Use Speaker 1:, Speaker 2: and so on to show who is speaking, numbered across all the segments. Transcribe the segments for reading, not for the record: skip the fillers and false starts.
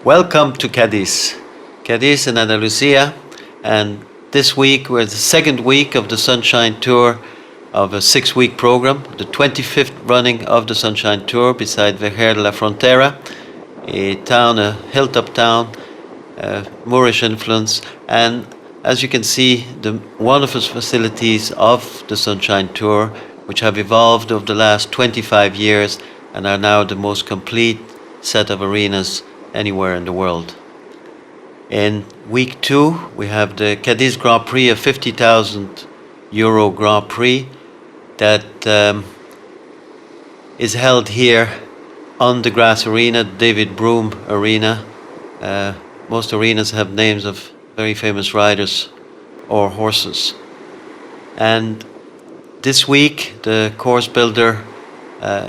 Speaker 1: Welcome to Cadiz. Cadiz in Andalusia, and this week we're the second week of the Sunshine Tour of a 6-week program, the 25th running of the Sunshine Tour beside Vejer de la Frontera, a town, a hilltop town, Moorish influence, and as you can see, the wonderful facilities of the Sunshine Tour, which have evolved over the last 25 years and are now the most complete set of arenas anywhere in the world. In week 2, we have the Cadiz Grand Prix, a €50,000 Grand Prix that is held here on the grass arena, David Broom Arena. Most arenas have names of very famous riders or horses. And this week, the course builder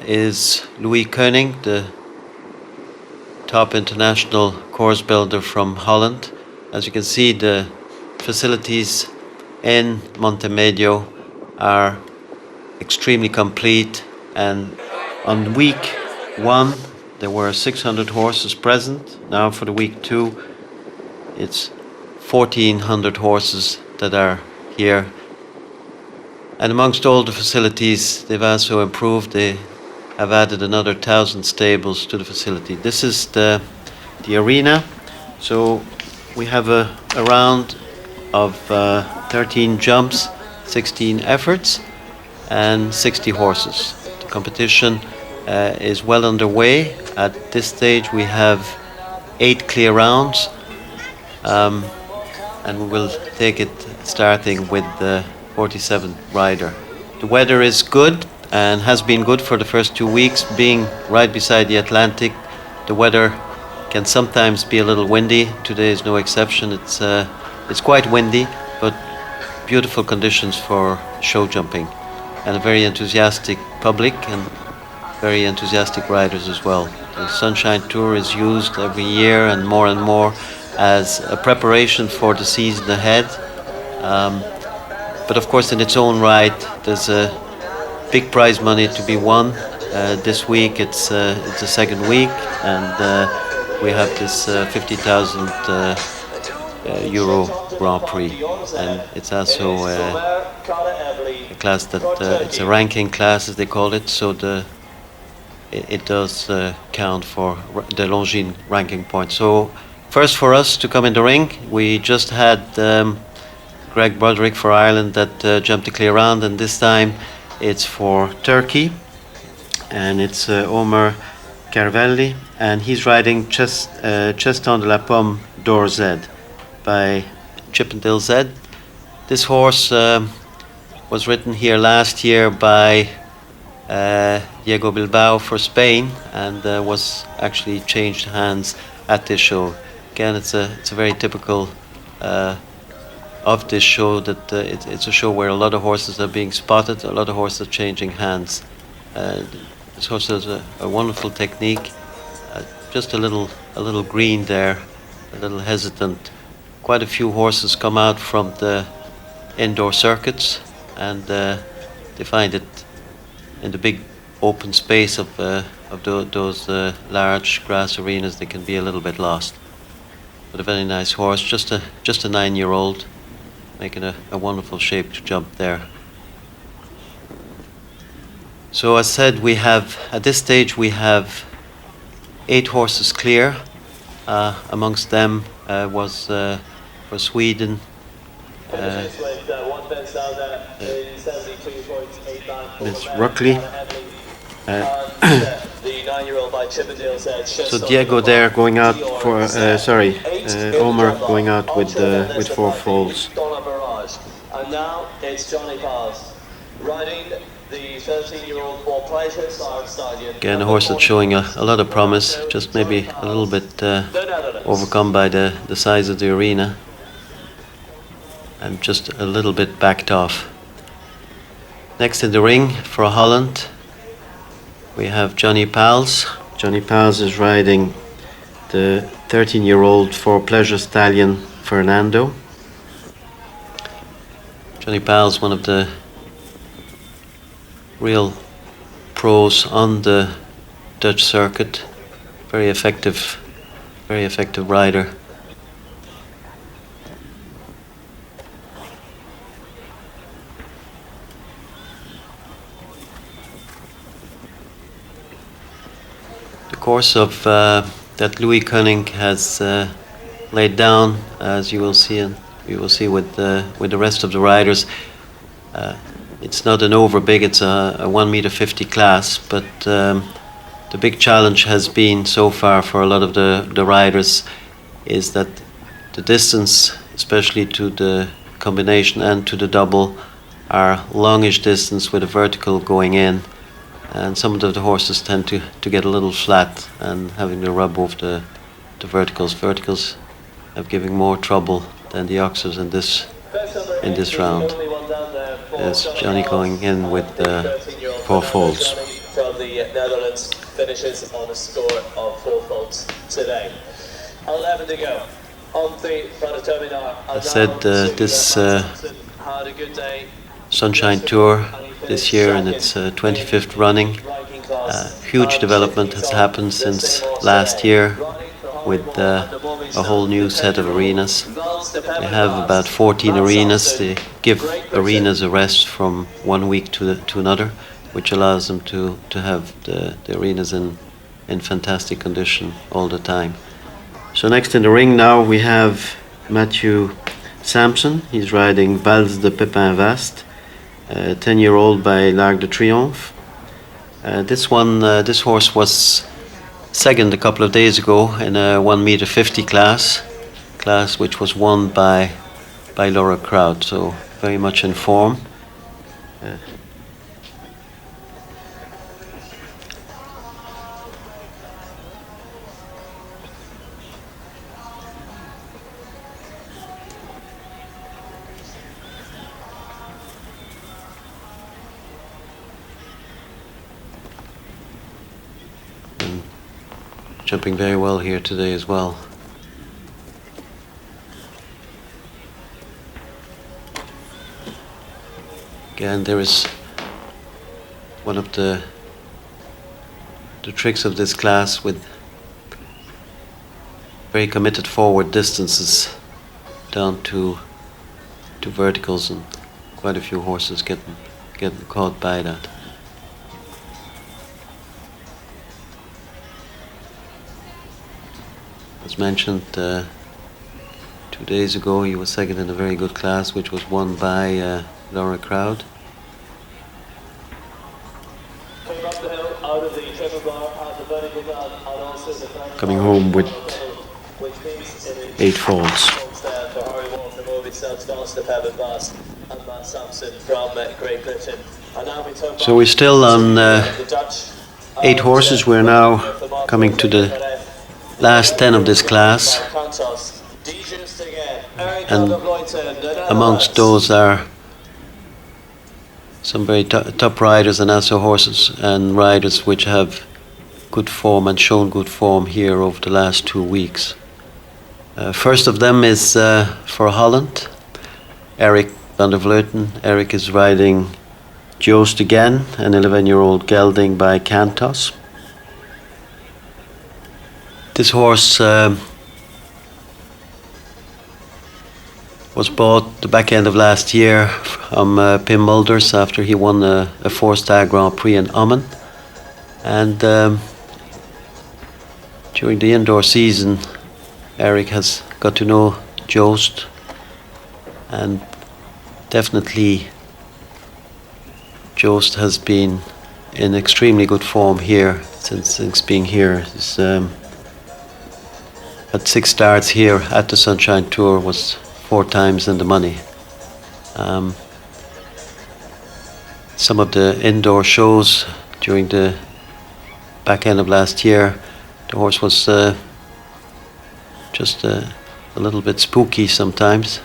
Speaker 1: is Louis Koning, the top international course builder from Holland. As you can see, the facilities in Montemedio are extremely complete, and on week 1 there were 600 horses present. Now for the week 2 it's 1,400 horses that are here, and amongst all the facilities they've also improved. They have added another 1,000 stables to the facility. This is the arena. So we have a round of 13 jumps, 16 efforts, and 60 horses. The competition is well underway. At this stage we have 8 clear rounds, and we will take it starting with the 47th rider. The weather is good and has been good for the first 2 weeks. Being right beside the Atlantic, the weather can sometimes be a little windy. Today is no exception. It's quite windy, but beautiful conditions for show jumping, and a very enthusiastic public and very enthusiastic riders as well. The Sunshine Tour is used every year and more as a preparation for the season ahead. But of course, in its own right, there's a big prize money to be won. This week it's the second week, and we have this €50,000 Grand Prix, and it's also a class that it's a ranking class, as they call it. So it does count for the Longines ranking points. So first for us to come in the ring, we just had Greg Broderick for Ireland that jumped a clear round, and this time it's for Turkey, and it's Omer Carvelli, and he's riding Cheston de la Pomme d'Or Z by Chippendale Z. This horse was ridden here last year by Diego Bilbao for Spain, and was actually changed hands at this show. Again, it's a very typical of this show, that it's a show where a lot of horses are being spotted, a lot of horses are changing hands. This horse has a wonderful technique, just a little green there, a little hesitant. Quite a few horses come out from the indoor circuits, and they find it in the big open space of those large grass arenas. They can be a little bit lost. But a very nice horse, just a 9-year-old, making a wonderful shape to jump there. So as said, we have, at this stage, we have 8 horses clear. Amongst them was for Sweden, Miss Ruckley. So Diego there going out for, Omer going out with 4 foals.
Speaker 2: And now it's Johnny Pals riding the 13-year-old for Pleasure Stallion.
Speaker 1: Again, a horse that's showing a lot of promise, just maybe a little bit overcome by the size of the arena, and just a little bit backed off. Next in the ring for Holland, we have Johnny Pals. Johnny Pals is riding the 13-year-old for Pleasure Stallion Fernando. Johnny Pals, one of the real pros on the Dutch circuit, very effective very effective rider. The course of that Louis Cunning has laid down, as you will see, and we will see with the rest of the riders. It's not an over big; it's a 1 meter 50 class, but the big challenge has been so far for a lot of the riders is that the distance, especially to the combination and to the double, are longish distance with a vertical going in. And some of the horses tend to get a little flat and having to rub off the verticals. Verticals have given more trouble than the oxers in this round. There's Johnny going in with 4 folds.
Speaker 2: From the Netherlands finishes on a score of 4 folds today. 11 to go on the Frontera.
Speaker 1: I said this
Speaker 2: had a good day.
Speaker 1: Sunshine Tour this year in its 25th running. Huge development has happened since last year with a whole new set of arenas. They have about 14 arenas. They give arenas a rest from 1 week to another, which allows them to have the arenas in fantastic condition all the time. So next in the ring now we have Matthew Sampson. He's riding Valse de Pepin Vaste, 10-year-old by l'Arc de Triomphe. This horse was second a couple of days ago in a 1 meter 50 class which was won by Laura Crowd, so very much in form. Jumping very well here today as well. Again, there is one of the tricks of this class with very committed forward distances down to verticals, and quite a few horses getting caught by that. As mentioned, 2 days ago he was second in a very good class which was won by Laura Crowd. Coming home with 8 folds. So we're still on 8 horses. We're now coming to the last 10 of this class, and amongst those are some very top riders and also horses and riders which have good form and shown good form here over the last 2 weeks. First of them is for Holland, Eric van der Vleuten. Eric is riding Joost again, an 11-year-old gelding by Cantos. This horse was bought the back end of last year from Pim Mulders after he won a 4-star Grand Prix in Amman. And during the indoor season, Eric has got to know Joost, and definitely Joost has been in extremely good form here since being here. He's had 6 starts here at the Sunshine Tour, was 4 times in the money. Some of the indoor shows during the back end of last year, the horse was just a little bit spooky sometimes,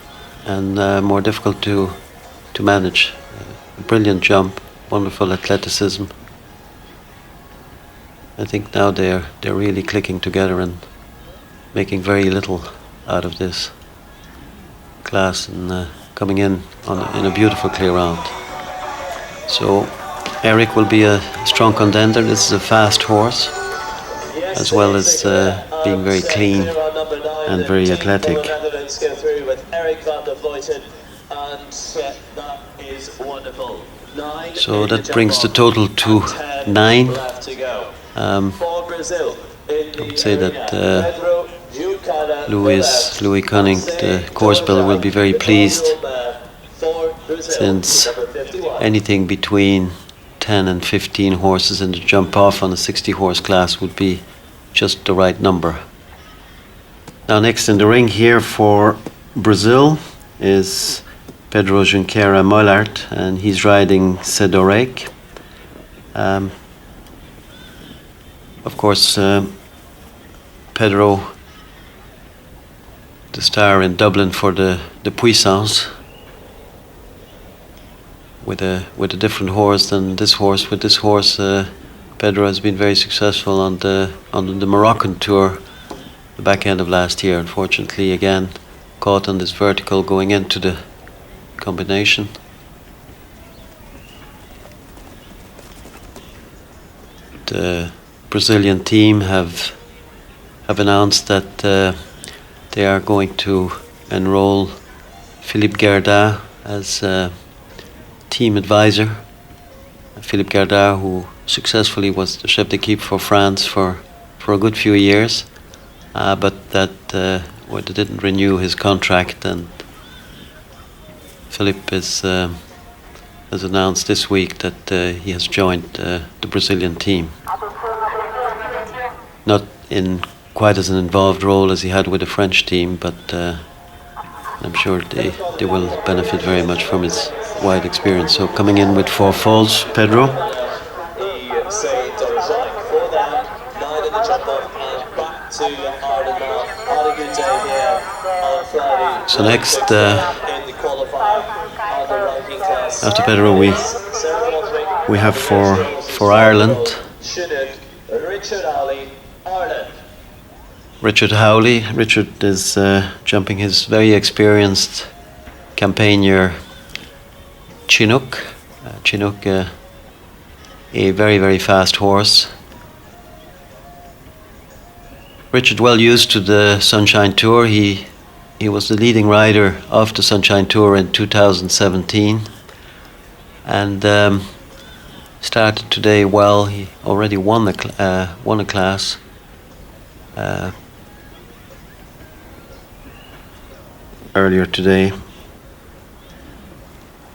Speaker 1: and more difficult to manage. A brilliant jump, wonderful athleticism. I think now they're really clicking together and making very little out of this class, and coming in a beautiful clear round. So Eric will be a strong contender. This is a fast horse. as well as being very clean and very athletic.
Speaker 2: Netherlands go through with Eric van der Vleuten, and that is wonderful.
Speaker 1: So that brings the total to 9.
Speaker 2: For Brazil,
Speaker 1: I would say that Louis Cunning, the course builder, will be very pleased, since anything between 10 and 15 horses in the jump off on a 60 horse class would be just the right number. Now next in the ring here for Brazil is Pedro Junqueira Mollart, and he's riding Sedorek. Of course, Pedro, the star in Dublin for the Puissance, with a different horse than this horse. With this horse, Pedro has been very successful on the Moroccan tour, the back end of last year. Unfortunately, again, caught on this vertical going into the combination. The Brazilian team have announced that they are going to enroll Philippe Gerdin as team advisor. Philippe Gerdin, who successfully was the chef d'équipe for France for a good few years, but that they didn't renew his contract, and Philippe has announced this week that he has joined the Brazilian team. Not in quite as an involved role as he had with the French team, but I'm sure they will benefit very much from his wide experience. So coming in with 4 falls, Pedro. So next, after Pedro, we have for Ireland
Speaker 2: Chinook, Richard Howley, Ireland.
Speaker 1: Richard Howley. Richard is jumping his very experienced campaigner Chinook. Chinook, a very, very fast horse. Richard, well used to the Sunshine Tour. He was the leading rider of the Sunshine Tour in 2017, and started today well. He already won a class. Earlier today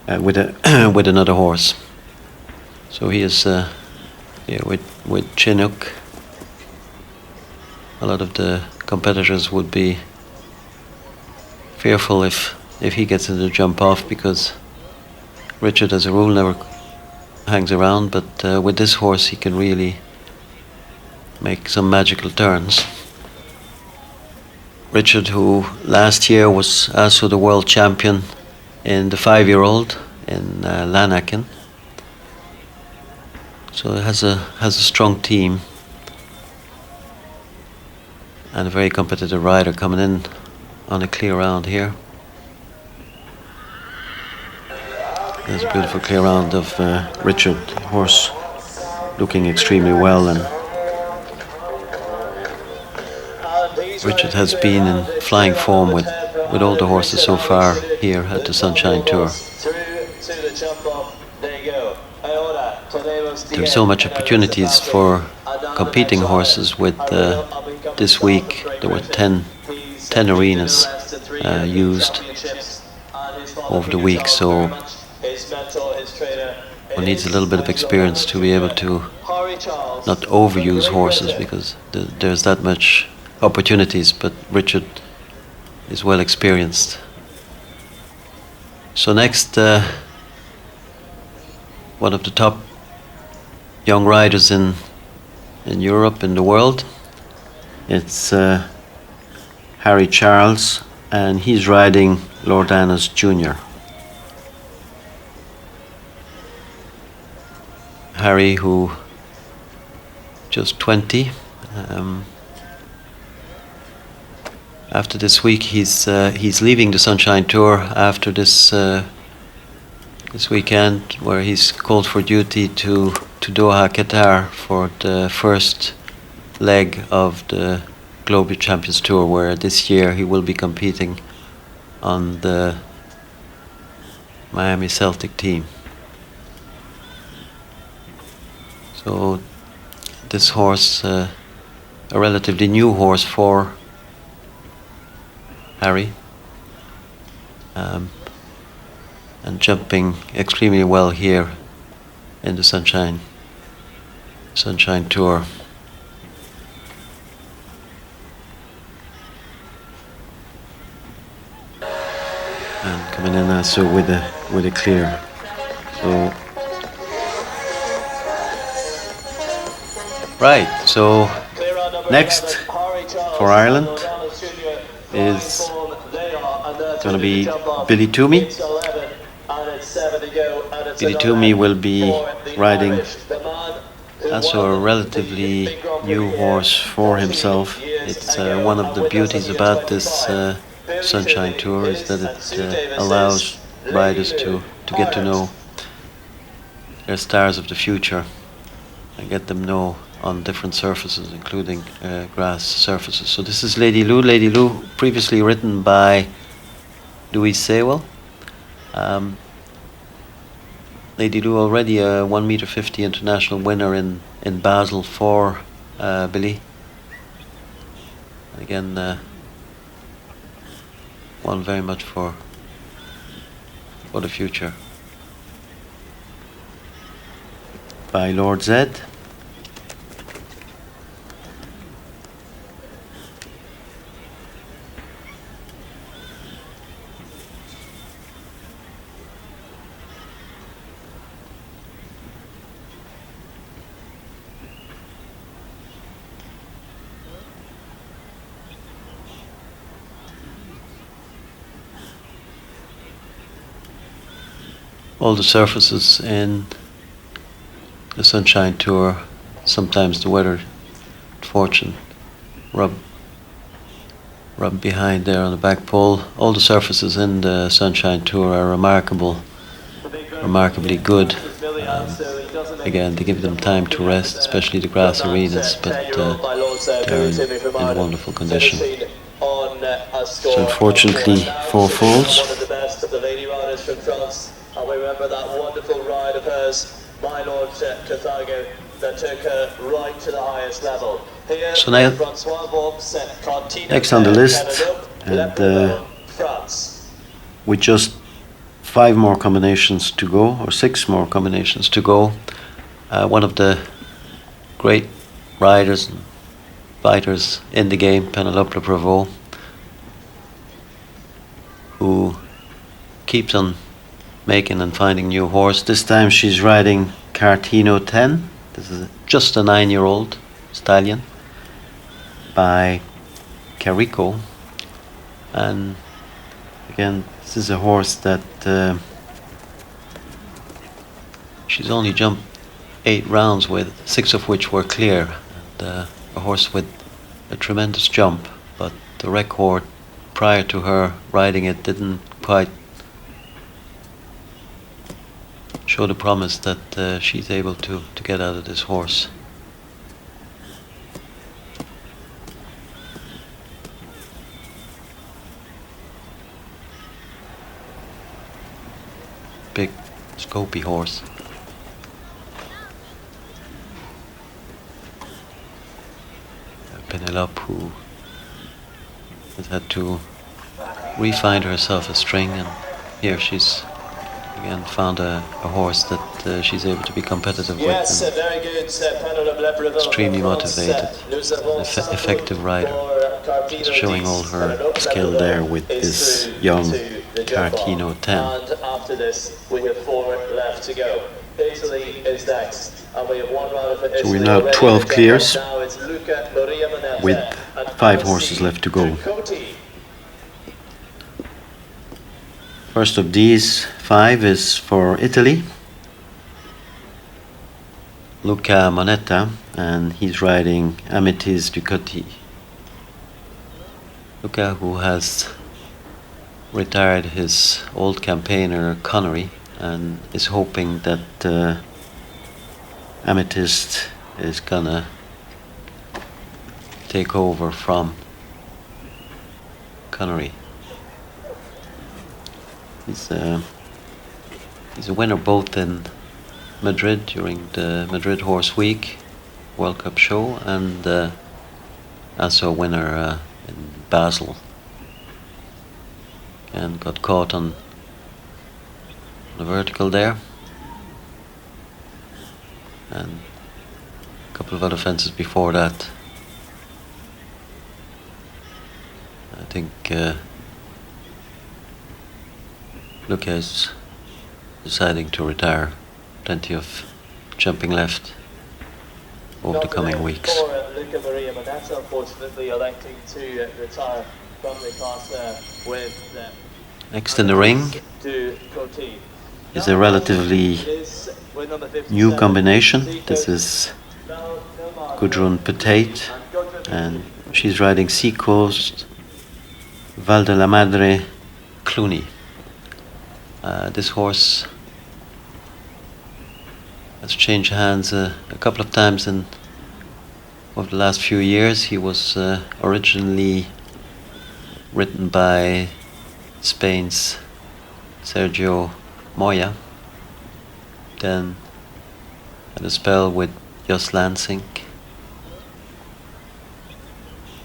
Speaker 1: with another horse. So he is with Chinook. A lot of the competitors would be fearful if he gets into the jump off, because Richard, as a rule, never hangs around, but with this horse he can really make some magical turns. Richard, who last year was also the world champion in the 5-year-old in Lanaken, so it has a strong team and a very competitive rider coming in on a clear round here. There's a beautiful clear round of Richard, horse looking extremely well, and Richard has been in flying form with all the horses so far here at the Sunshine Tour. There's so much opportunities for competing horses with this week. There were 10 arenas used over the week, so one needs a little bit of experience to be able to not overuse horses, because there's that much opportunities, but Richard is well experienced. So next, one of the top young riders in Europe, in the world, it's Harry Charles, and he's riding Lord Annas Jr. Harry, who just 20. After this week, he's leaving the Sunshine Tour after this weekend, where he's called for duty to Doha, Qatar, for the first leg of the Global Champions Tour, where this year he will be competing on the Miami Celtic team. So this horse, a relatively new horse for Harry, and jumping extremely well here in the Sunshine Tour. And coming in also with a clear. So right, so next for Ireland is going to be Billy Toomey. Billy Toomey will be riding also a relatively new horse for himself. It's one of the beauties about this Sunshine Tour is that it allows riders to get to know their stars of the future and get them know on different surfaces, including grass surfaces. So this is Lady Lou. Lady Lou, previously written by Louis Saywell. Lady Lou, already a 1m50 international winner in Basel for Billy. Again, one very much for the future. By Lord Zed. All the surfaces in the Sunshine Tour, sometimes the weather fortune rub behind there on the back pole. All the surfaces in the Sunshine Tour are remarkably good. Again, they give them time to rest, especially the grass arenas, but they're in wonderful condition. So unfortunately, 4 falls.
Speaker 2: And we remember that wonderful ride of hers, my Lord Carthago, that took her right to the highest level. Here,
Speaker 1: so now, next on the list, and with just 5 more combinations to go, or 6 more combinations to go, one of the great riders and fighters in the game, Penelope Prevost, who keeps on making and finding new horse. This time she's riding Cartino 10. This is just a 9-year-old stallion by Carico. And again, this is a horse that she's only jumped 8 rounds with, 6 of which were clear. And, a horse with a tremendous jump, but the record prior to her riding it didn't quite show the promise that she's able to get out of this horse. Big, scopy horse. Penelope, who has had to re-find herself a string, and here she's again found a horse that she's able to be competitive with.
Speaker 2: Very good.
Speaker 1: Extremely motivated, effective rider. She's showing all her skill there with this young Cartino 10.
Speaker 2: And after this, we have 4 left to go. Italy is next, and we have 1 round of
Speaker 1: So we're now 12 clears with 5 horses left to go. First of these 5 is for Italy. Luca Monetta, and he's riding Amethyst Ducati. Luca, who has retired his old campaigner Connery and is hoping that Amethyst is gonna take over from Connery. He's a winner both in Madrid during the Madrid Horse Week World Cup show, and also a winner in Basel, and got caught on the vertical there, and a couple of other fences before that. I think Luca is deciding to retire. Plenty of jumping left over the coming weeks.
Speaker 2: Luca Maria Moneta, unfortunately electing to retire from the class with
Speaker 1: next in the ring is a relatively new combination. This is Gudrun Petit, and she's riding Seacoast Val de la Madre Cluny. This horse has changed hands a couple of times over the last few years. He was originally written by Spain's Sergio Moya, then had a spell with Jos Lansing,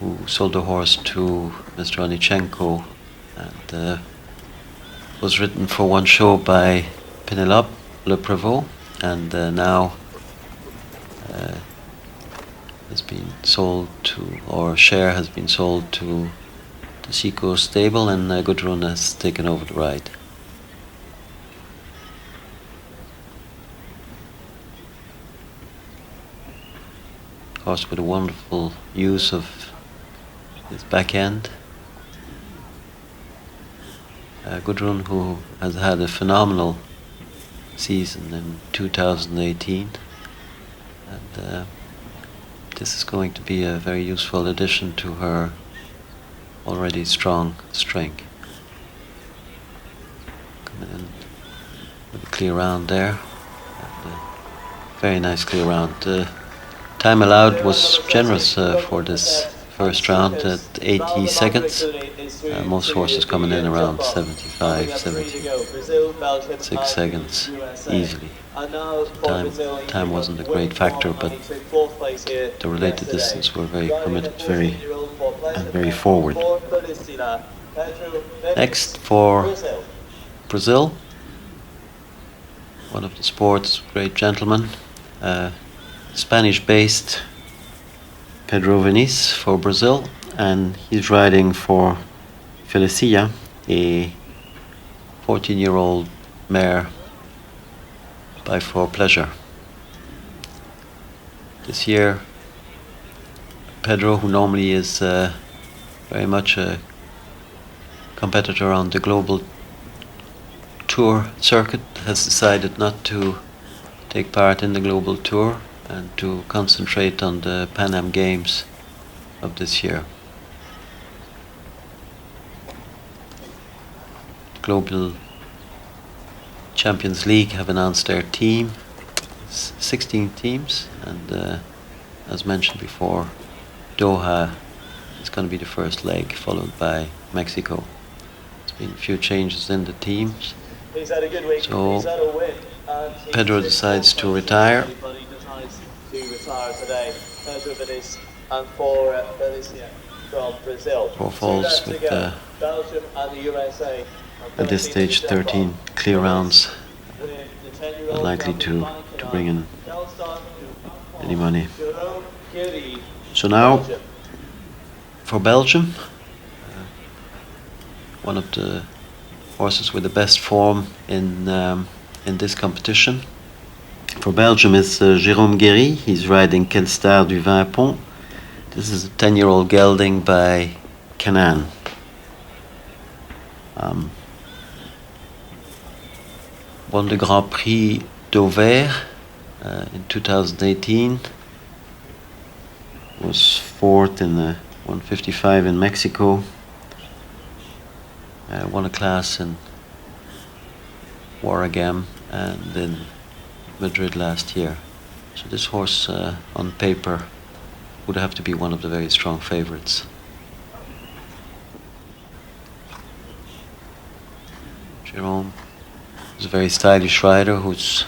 Speaker 1: who sold the horse to Mr. Onichenko, and was written for one show by Penelope Le Prévost, and now has been sold to, or share has been sold to the Seacoast stable, and Gudrun has taken over the ride. Horse with a wonderful use of his back end. Gudrun, who has had a phenomenal season in 2018, and this is going to be a very useful addition to her already strong string. Coming in with a clear round there, and very nice clear round. Time allowed was generous for this first round at 80 seconds. Most horses coming in around 75, 76 seconds easily. Time wasn't a great factor, but the related distance were very committed, very forward. Next for Brazil, one of the sport's great gentlemen, Spanish-based Pedro Vinícius for Brazil, and he's riding for Felicia, a 14-year-old mare by For Pleasure. This year, Pedro, who normally is very much a competitor on the global tour circuit, has decided not to take part in the global tour and to concentrate on the Pan Am Games of this year. Global Champions League have announced their team, 16 teams, and as mentioned before, Doha is going to be the first leg, followed by Mexico. There's been a few changes in the teams, so Pedro decides to retire. Four falls with at this stage 13 clear rounds, unlikely to bring in any money. So now for Belgium, one of the horses with the best form in this competition. For Belgium is Jérôme Guéry. He's riding Quelle Star du Vin Pont. This is a 10-year-old gelding by Canaan. Won the Grand Prix d'Auvergne in 2018. Was fourth in the 155 in Mexico. Won a class in Warragam and in Madrid last year. So this horse on paper would have to be one of the very strong favorites. Jerome is a very stylish rider who's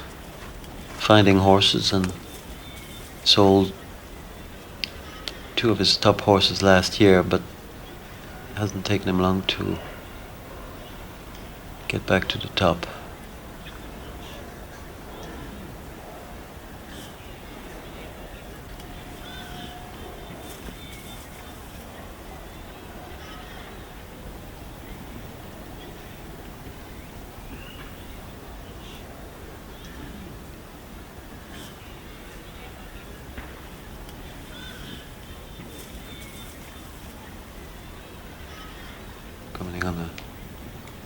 Speaker 1: finding horses and sold 2 of his top horses last year, but it hasn't taken him long to get back to the top. Coming on a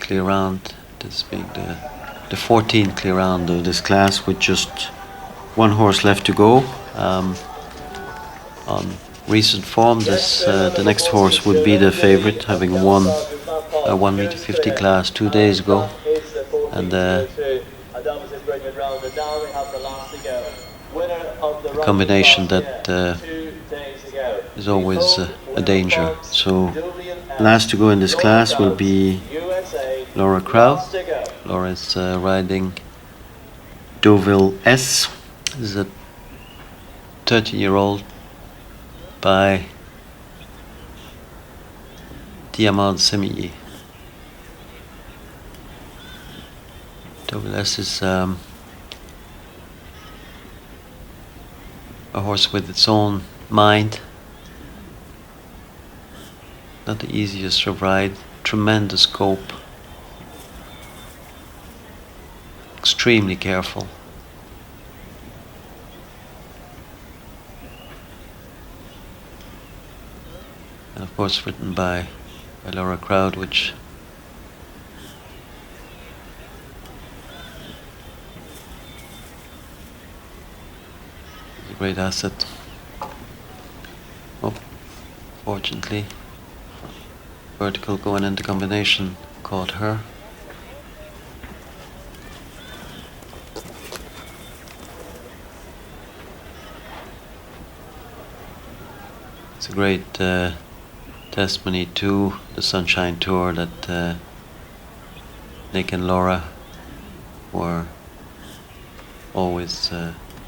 Speaker 1: clear round, this being the 14th clear round of this class, with just 1 horse left to go. On recent form, the next horse would be the favorite, having won a 1m50 class 2 days ago, and a combination that is always a danger. So last to go in this class will be Laura Crow. Laura is riding Deauville S. This is a 13-year-old by Diamant Semilly. Deauville S is a horse with its own mind. Not the easiest to ride, tremendous scope, extremely careful. And of course written by Laura Crowd, which is a great asset. Oh, fortunately, vertical going into combination caught her. It's a great testimony to the Sunshine Tour that Nick and Laura were always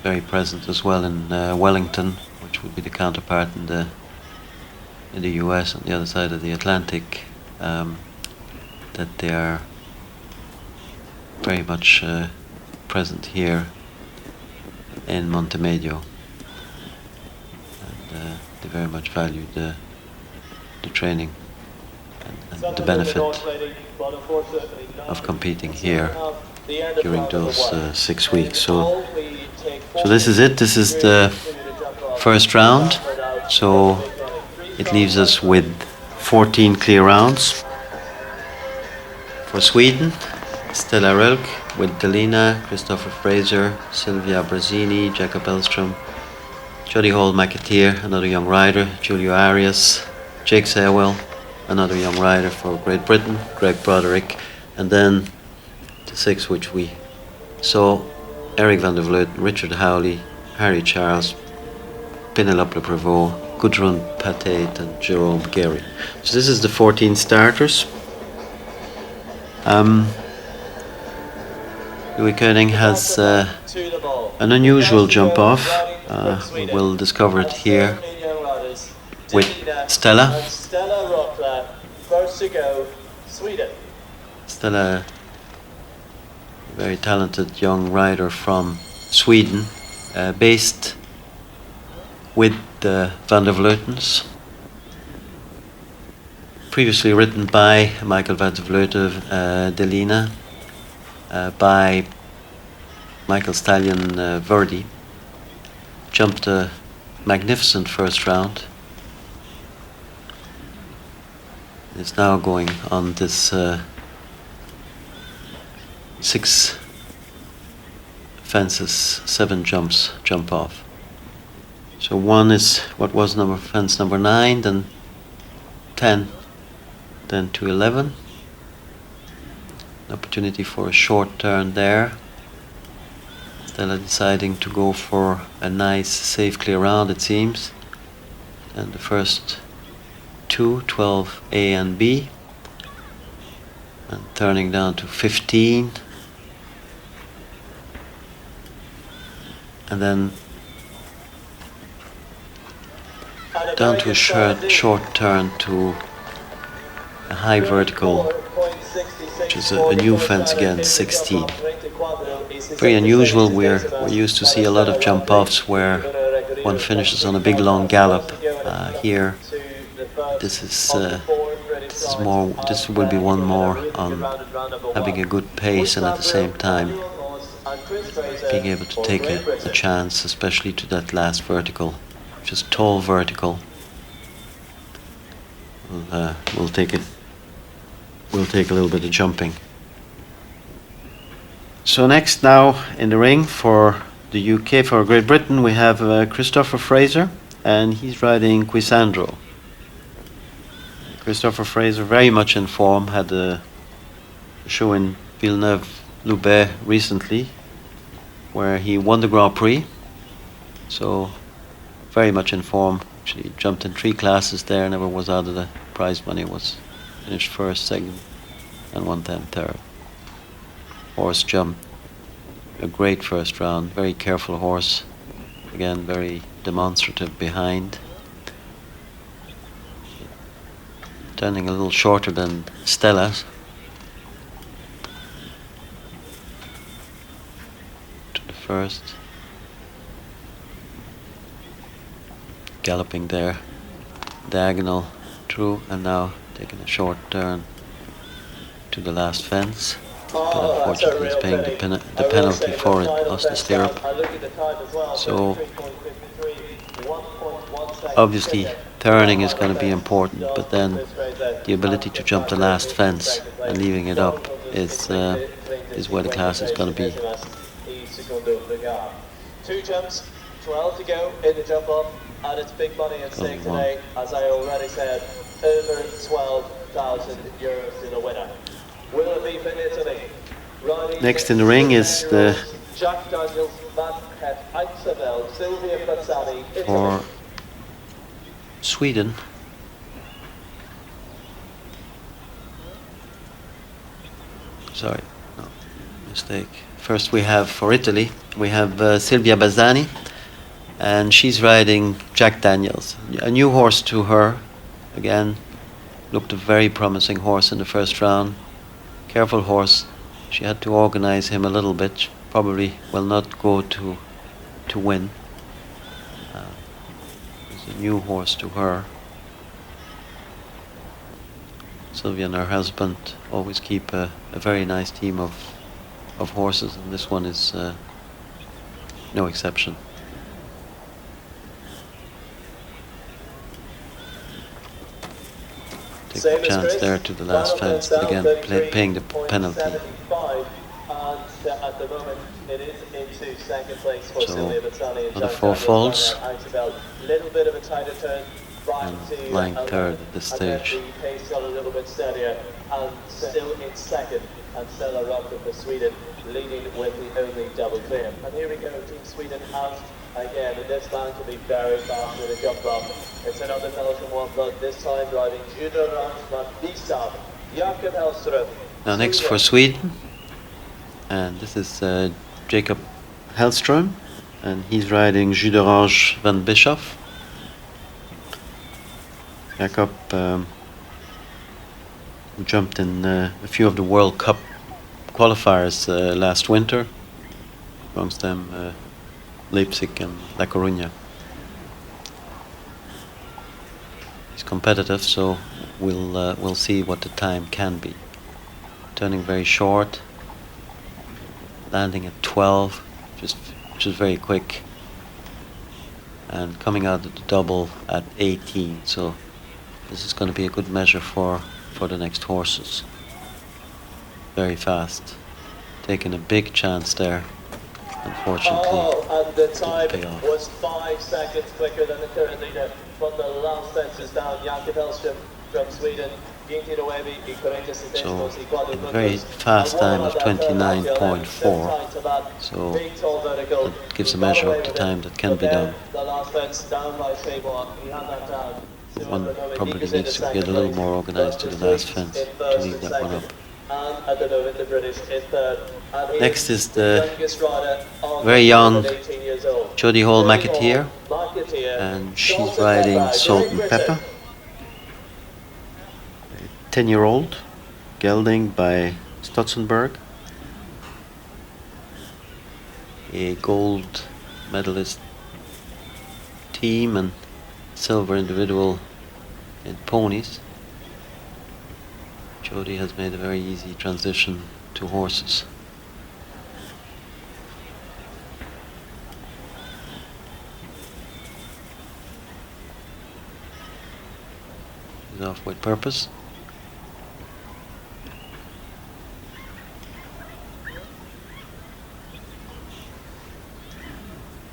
Speaker 1: very present as well in Wellington, which would be the counterpart in the US on the other side of the Atlantic, that they are very much present here in Montemedio, and they very much value the training and the benefit of competing here during those 6 weeks. So this is it. This is the first round. So it leaves us with 14 clear rounds. For Sweden, Stella Rölk with Delina, Christopher Fraser, Sylvia Brazzini, Jacob Elstrom, Jodie Hall McAteer, another young rider, Julio Arias, Jake Saywell, another young rider for Great Britain, Greg Broderick, and then the 6 which we saw, Eric van der Vleuten, Richard Howley, Harry Charles, Penelope Prevot, Gudrun Patate and Jerome Gary. So this is the 14 starters. Louis Koenig has an unusual jump off. We'll discover it here with Stella.
Speaker 2: First to go, Sweden.
Speaker 1: Stella, a very talented young rider from Sweden, based with the Van der Vleutens. Previously written by Michael van der Vleuten, Delina, by Michael Stallion Verdi. Jumped a magnificent first round. Is now going on this 6 fences, 7 jumps, jump off. So 1 is what was fence number 9, then 10, then to 11. An opportunity for a short turn there. Stella deciding to go for a nice, safe, clear round, it seems. and the first two, 12A and B, and turning down to 15, and then down to a short turn to a high vertical, which is a new fence again, 16. Very unusual. We're used to see a lot of jump offs where one finishes on a big long gallop. Here, this will be one more on having a good pace and at the same time being able to take a chance, especially to that last vertical, which is tall vertical. We'll take it. We'll take a little bit of jumping. So next now in the ring for the UK, for Great Britain, we have Christopher Fraser, and he's riding Quisandro. Christopher Fraser, very much in form, had a show in Villeneuve-Loubet recently, where he won the Grand Prix. So very much in form. Actually jumped in 3 classes there, never was out of the prize money, was finished first, second, and one time third. Horse jumped a great first round, very careful horse, again very demonstrative behind. Turning a little shorter than Stella. To the first. Galloping there, diagonal through, and now taking a short turn to the last fence. But unfortunately he's paying the penalty for it, lost the stirrup. So obviously turning is going to be important, but then the ability to jump the last fence and leaving it up is where the class is going to be.
Speaker 2: 2 jumps, 12 to go in the jump off, and it's big money at stake today. As I already said, over 12,000 euros to the winner. Will it be for Italy?
Speaker 1: Next in the ring is the for Sweden. Sorry, no, mistake. First we have for Italy, we have Silvia Bazzani, and she's riding Jack Daniels. A new horse to her, again, looked a very promising horse in the first round. Careful horse. She had to organize him a little bit. Probably will not go to win. It's a new horse to her. Sylvia and her husband always keep a very nice team of horses, and this one is no exception. Take a chance there to the last fence, but again paying the penalty.
Speaker 2: At the moment, it is into second place for Silvia Bazzani.
Speaker 1: Another 4 falls.
Speaker 2: Little bit of a tighter turn,
Speaker 1: and lying third at this stage.
Speaker 2: The pace got a little bit steadier, and still in second, and Stella Rocker for Sweden, leading with the only double clear. And here we go, Team Sweden out again, and this man can be very fast with a jump off. It's another Belgian one, but this time riding Jodie van Biestad, Jakob Hellström.
Speaker 1: Now next for Sweden, and this is Jacob Hellström, and he's riding Jus d'Orange van Bischoff. Jakob who jumped in a few of the World Cup qualifiers last winter, amongst them Leipzig and La Coruña. He's competitive, so we'll see what the time can be. Turning very short, landing at 12, which is very quick, and coming out of the double at 18. So this is going to be a good measure for the next horses. Very fast, taking a big chance there. Unfortunately,
Speaker 2: and the time was 5 seconds quicker than the current leader. But the last fence is down. Jakob Hellström from Sweden
Speaker 1: So a very fast time of 29.4. So that gives a measure of the time that can be done. One probably needs to get a little more organized to the last fence to leave that one up. Next is the very young Jodie McAteer, and she's riding Salt and Peppa, a 10-year-old, gelding by Stutzenberg, a gold medalist team and silver individual in ponies. Jodie has made a very easy transition to horses. She's off with purpose.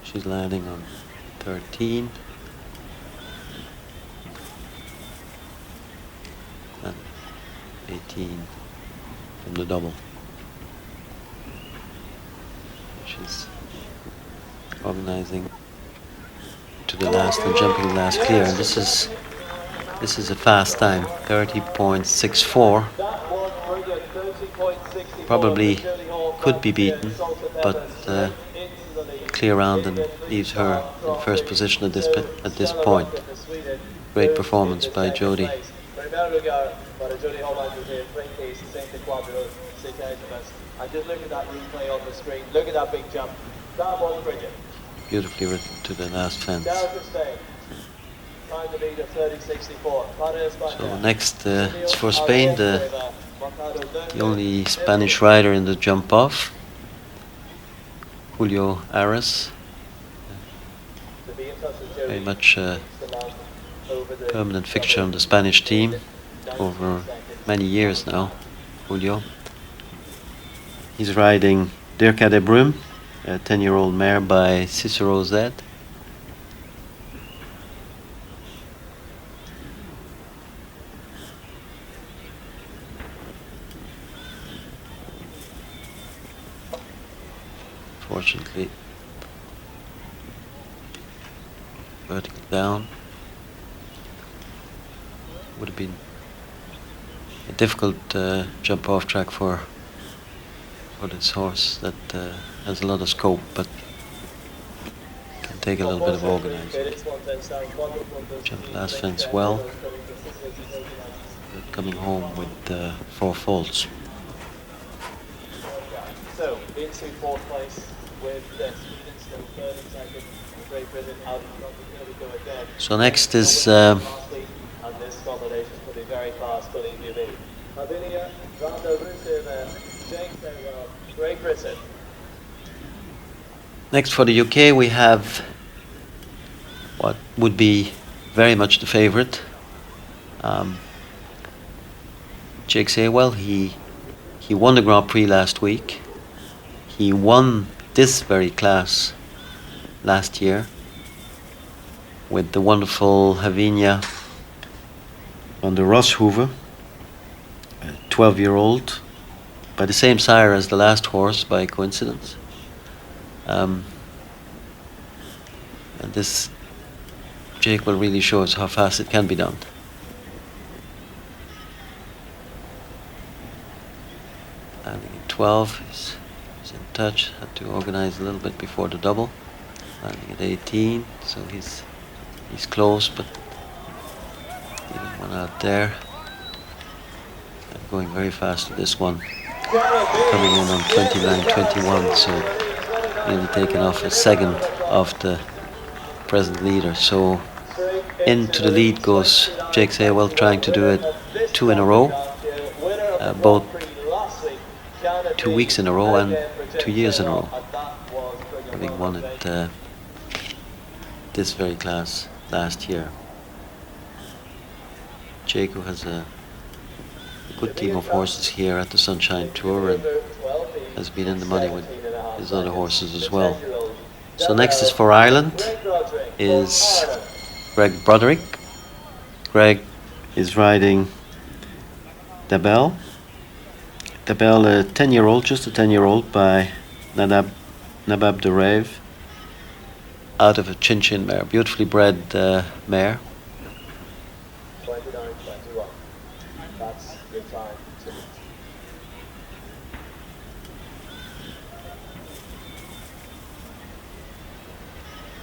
Speaker 1: She's landing on 13. And 18 from the double. She's organizing to the last and jumping the last clear. And this is a fast time, 30.64. Probably could be beaten, but clear round and leaves her in first position at this point. Great performance by Jodie. And just look at that replay on the screen. Look at that big jump. That was brilliant. Beautifully written to the last fence. So next is for Spain, the only Spanish rider in the jump off, Julio Ares. Very much a permanent fixture on the Spanish team over many years now, Julio. He's riding Dirka de Brum, a 10-year-old mare by Cicero Z. Fortunately, vertical down. Would have been a difficult jump off track for this horse that has a lot of scope, but can take a little bit of organizing. Jumped last fence well, but coming home with 4 faults.
Speaker 2: So into 4th place with Sweden still 3rd and 2nd, Great Britain out in front. Here we go again.
Speaker 1: So next is
Speaker 2: and this combination will be very fast, believe you me. Havinia, Roshoeve, Saywell, Great Britain.
Speaker 1: Next for the UK we have what would be very much the favourite, Jake Saywell. He won the Grand Prix last week. He won this very class last year with the wonderful Havinia on the Roshoeve, a 12-year-old, by the same sire as the last horse by coincidence. And this Jake will really show us how fast it can be done. Landing at 12, he's in touch, had to organize a little bit before the double. Landing at 18, so he's close, but leaving one out there. And going very fast with this one. Coming in on 29.21, so nearly taken off a second of the present leader. So into the lead goes Jake Saywell, trying to do it 2 in a row, both 2 weeks in a row and 2 years in a row, having won it this very class last year. Jake, who has a good team of horses here at the Sunshine Tour and has been in the money with his other horses as well. So next is for Ireland is Greg Broderick. Greg is riding Dabel. Dabel, a 10-year-old, just a 10-year-old by Nabab Derev, out of a Chin mare, beautifully bred mare.
Speaker 2: 29-21. That's your time to beat.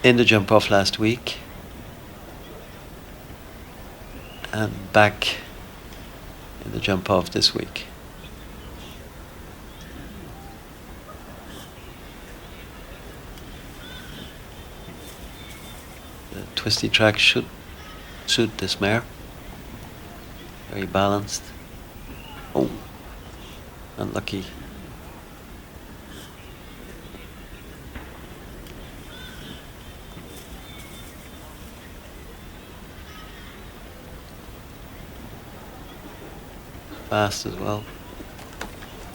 Speaker 1: In the jump off last week, and back in the jump off this week. The twisty track should suit this mare. Very balanced. Oh, unlucky. Fast as well.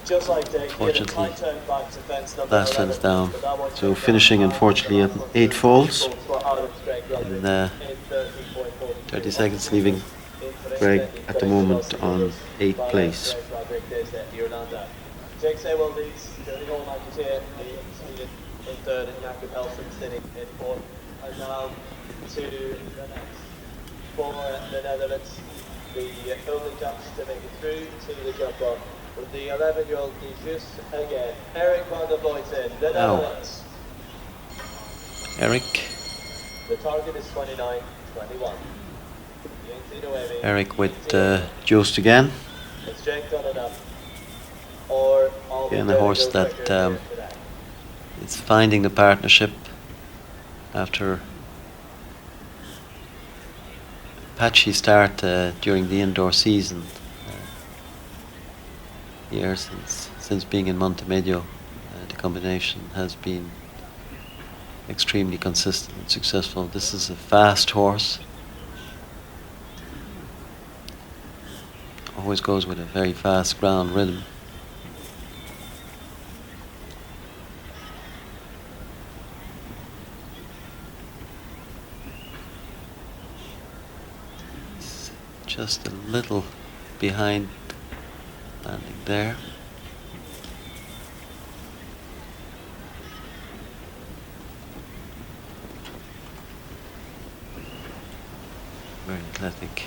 Speaker 2: Just like Dave,
Speaker 1: Fortunately, last fence down. So finishing unfortunately at 8 falls in 30 seconds, leaving Greg at the moment on 8th place.
Speaker 2: Jake Saywell leads, Jodie McAteer in Sweden in third, and Jakob Helsen sitting in fourth. And now to the next for the Netherlands, the only Dutch to make it through to the jump off. With the 11-year-old just again, Eric van der Vleuten, the Netherlands.
Speaker 1: Eric.
Speaker 2: The target is 29-21.
Speaker 1: Eric with Joost again.
Speaker 2: It's Jake done enough. Or
Speaker 1: again, a horse that is finding the partnership after a patchy start during the indoor season. Year since being in Montemedio, the combination has been extremely consistent and successful. This is a fast horse. Always goes with a very fast ground rhythm. It's just a little behind landing there. Very athletic.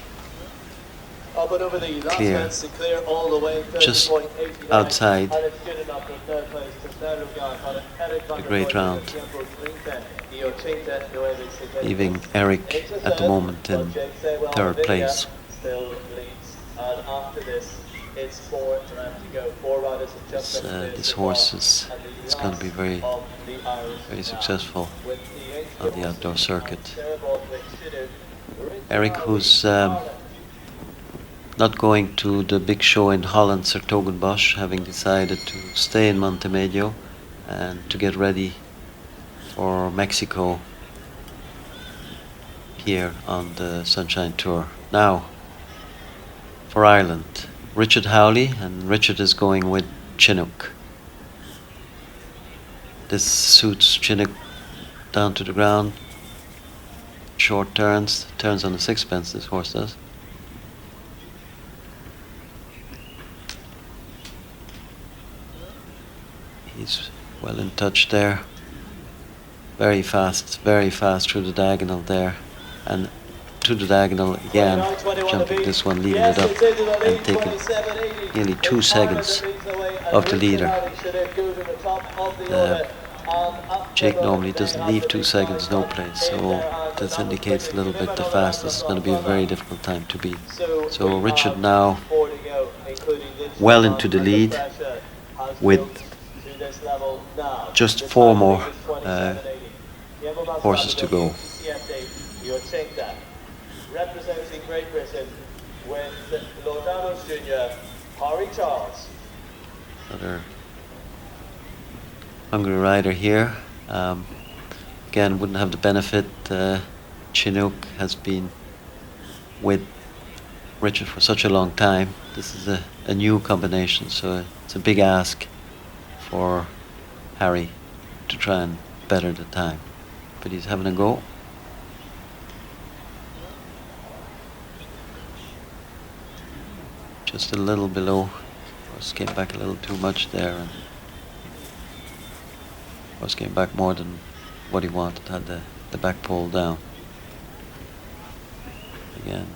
Speaker 2: Up and over the last
Speaker 1: Clear.
Speaker 2: fence to clear all the way.
Speaker 1: Just outside.
Speaker 2: And it's good enough for third place to third guy.
Speaker 1: A great round. Leaving Eric at the moment in third place.
Speaker 2: Still leads. And after this, it's 4 left to go. 4 riders have just
Speaker 1: This horse is going to be very successful on the outdoor circuit. Eric, who's not going to the big show in Holland, Sertogenbosch, having decided to stay in Montemedio and to get ready for Mexico here on the Sunshine Tour. Now, for Ireland, Richard Howley, and Richard is going with Chinook. This suits Chinook down to the ground, short turns on the sixpence, this horse does. He's well in touch there. Very fast through the diagonal there. And to the diagonal again, jumping this one, leading it up and taking nearly 2 seconds of the leader. Jake normally doesn't leave 2 seconds no place, so this indicates a little bit the fastest is going to be a very difficult time to beat. So Richard now well into the lead with just 4 more horses to go.
Speaker 2: Representing Great Britain with Lord Damos Jr., Harry Charles.
Speaker 1: Another hungry rider here. Again, wouldn't have the benefit. Chinook has been with Richard for such a long time. This is a new combination, so it's a big ask for Harry to try and better the time. But he's having a go. just a little below. Horse came back a little too much there, and horse came back more than what he wanted. Had the back pole down. Again,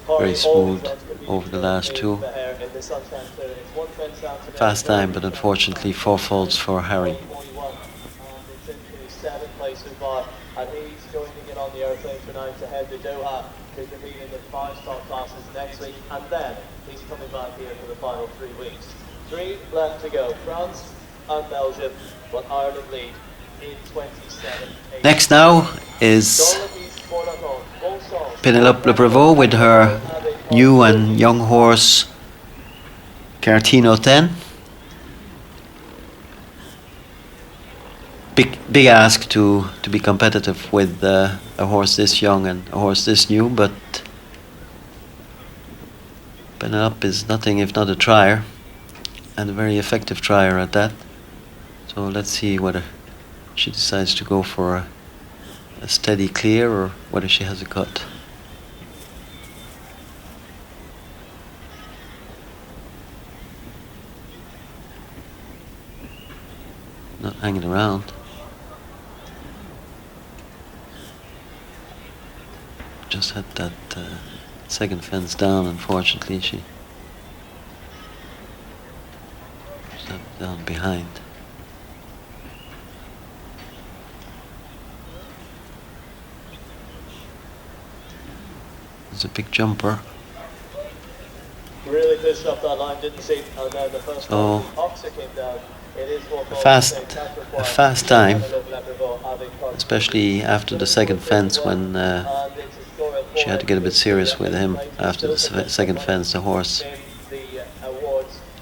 Speaker 1: very smooth over the last two. Fast time, but unfortunately 4 faults for Harry.
Speaker 2: And he's going to get on the airplane tonight to head to Doha to compete in the 5-star classes next week, and then he's coming back here for the final 3 weeks. 3 left to go. France and Belgium, but Ireland lead in 27.
Speaker 1: Next now is Penelope Le Brevoux with her new and young horse Cartino 10. Big ask to be competitive with a horse this young and a horse this new, but Penelope is nothing if not a trier, and a very effective trier at that. So let's see whether she decides to go for a steady clear or whether she has a cut. Not hanging around. Just had that second fence down, unfortunately. She sat down behind. It's a big jumper.
Speaker 2: Really pushed up that line, didn't she? And then the first one, Oxer came down. It is
Speaker 1: A fast time, especially after the second fence when she had to get a bit serious with him. After the second fence, the horse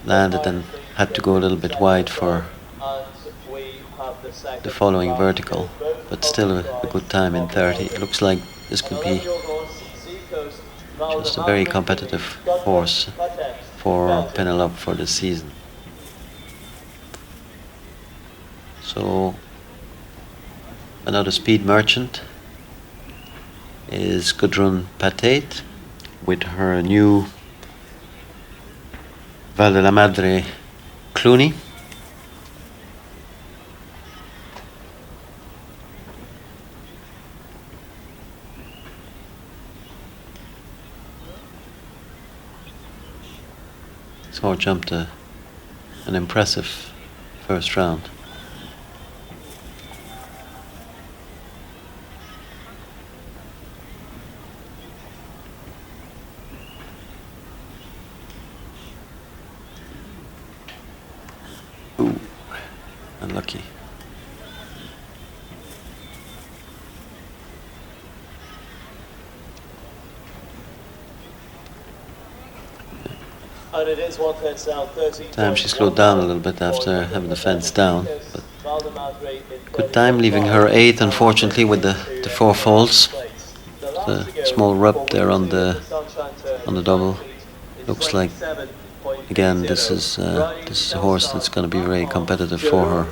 Speaker 1: landed and had to go a little bit wide for the following vertical, but still a good time in 30. It looks like this could be just a very competitive horse for Penelope for this season. So another speed merchant is Gudrun Patate with her new Val de la Madre Cluny. This horse jumped an impressive first round. Ooh, unlucky.
Speaker 2: And it is 1 fence down, 30.
Speaker 1: Time she slowed down a little bit after having the fence down, but good time leaving her 8th, unfortunately, with the 4 faults. The small rub there on the double. Looks like again this is a horse that's going to be very competitive for her.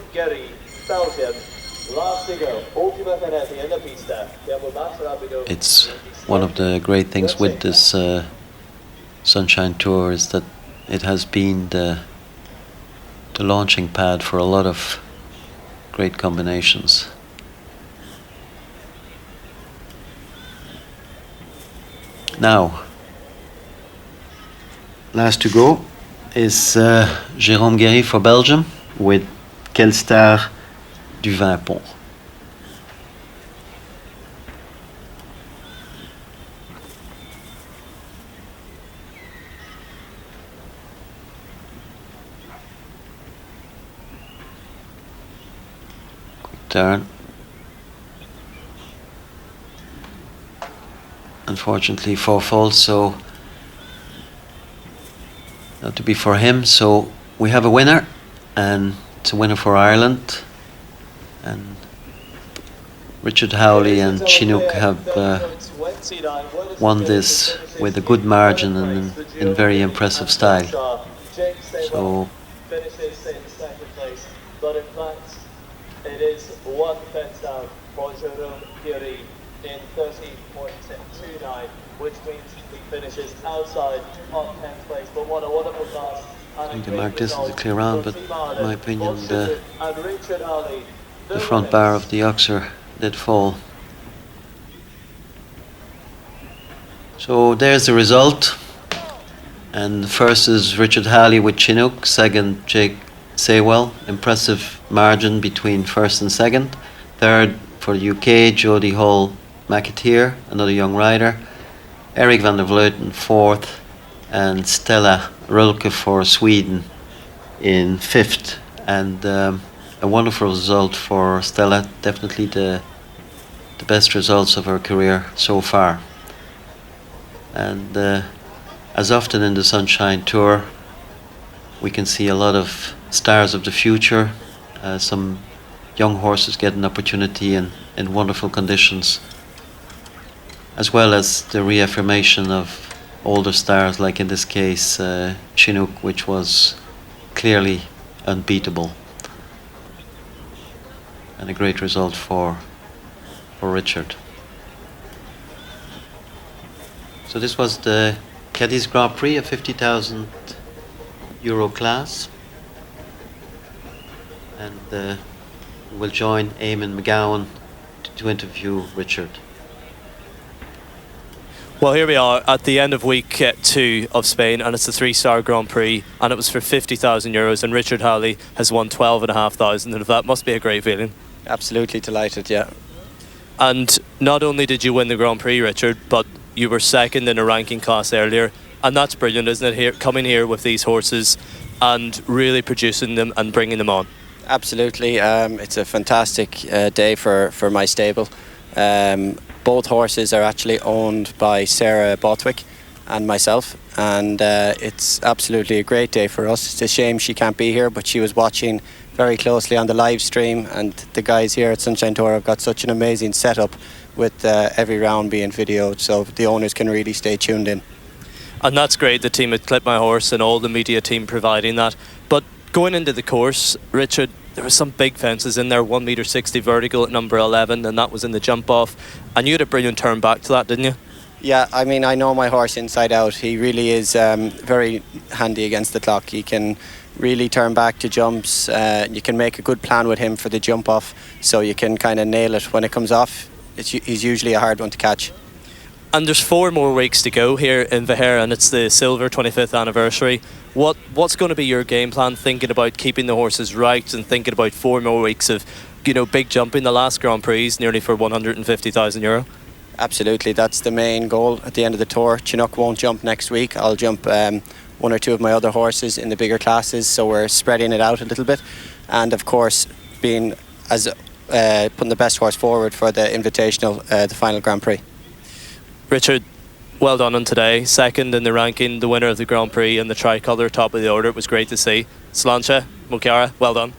Speaker 1: It's one of the great things with this Sunshine Tour is that it has been the launching pad for a lot of great combinations. Now, last to go is Jérôme Guéry for Belgium with Kelstar du Vinpont. Turn. Unfortunately 4 faults, so not to be for him. So we have a winner, and it's a winner for Ireland. And Richard Howley and Chinook have won this with a good margin and in very impressive style. So
Speaker 2: finishes in 2nd place, but in fact it is 1 fence down for Jérôme Guéry in 30.29, which means he finishes outside of 10th place. But what a wonderful class.
Speaker 1: I think the mark distance is clear round, but in my opinion the
Speaker 2: Howley,
Speaker 1: front bar of the Oxer did fall. So there's the result. And first is Richard Howley with Chinook, second Jake Saywell. Impressive margin between first and second. Third for the UK, Jodie McAteer, another young rider. Erik van der Vleuten fourth, and Stella Rulke for Sweden in fifth. And a wonderful result for Stella, definitely the best results of her career so far. And as often in the Sunshine Tour, we can see a lot of stars of the future, some young horses get an opportunity in wonderful conditions, as well as the reaffirmation of older stars, like in this case Chinook, which was clearly unbeatable, and a great result for Richard. So this was the Cadiz Grand Prix, a €50,000 class, and we'll join Eamon McGowan to interview Richard.
Speaker 3: Well, here we are at the end of week 2 of Spain, and it's the 3-star Grand Prix, and it was for €50,000, and Richard Howley has won 12,500, and that must be a great feeling.
Speaker 4: Absolutely delighted, yeah.
Speaker 3: And not only did you win the Grand Prix, Richard, but you were second in a ranking class earlier, and that's brilliant, isn't it? Here, coming here with these horses and really producing them and bringing them on.
Speaker 4: Absolutely, it's a fantastic day for my stable. Both horses are actually owned by Sarah Bothwick and myself, and it's absolutely a great day for us. It's a shame she can't be here, but she was watching very closely on the live stream, and the guys here at Sunshine Tour have got such an amazing setup with every round being videoed, so the owners can really stay tuned in.
Speaker 3: And that's great, the team at Clip My Horse and all the media team providing that. But going into the course, Richard, there were some big fences in there, 1.60 metre vertical at number 11, and that was in the jump off. And you had a brilliant turn back to that, didn't you?
Speaker 4: Yeah, I mean, I know my horse inside out. He really is very handy against the clock. He can really turn back to jumps. You can make a good plan with him for the jump off, so you can kind of nail it when it comes off. He's usually a hard one to catch.
Speaker 3: And there's 4 more weeks to go here in Vejer, and it's the Silver 25th anniversary. What's going to be your game plan, thinking about keeping the horses right and thinking about 4 more weeks of, big jumping? The last Grand Prix nearly for €150,000.
Speaker 4: Absolutely, that's the main goal at the end of the tour. Chinook won't jump next week. I'll jump 1 or 2 of my other horses in the bigger classes, so we're spreading it out a little bit. And of course, putting the best horse forward for the Invitational, the final Grand Prix.
Speaker 3: Richard, well done on today. Second in the ranking, the winner of the Grand Prix and the tricolour, top of the order. It was great to see. Sláinte, Mo Cheara, well done.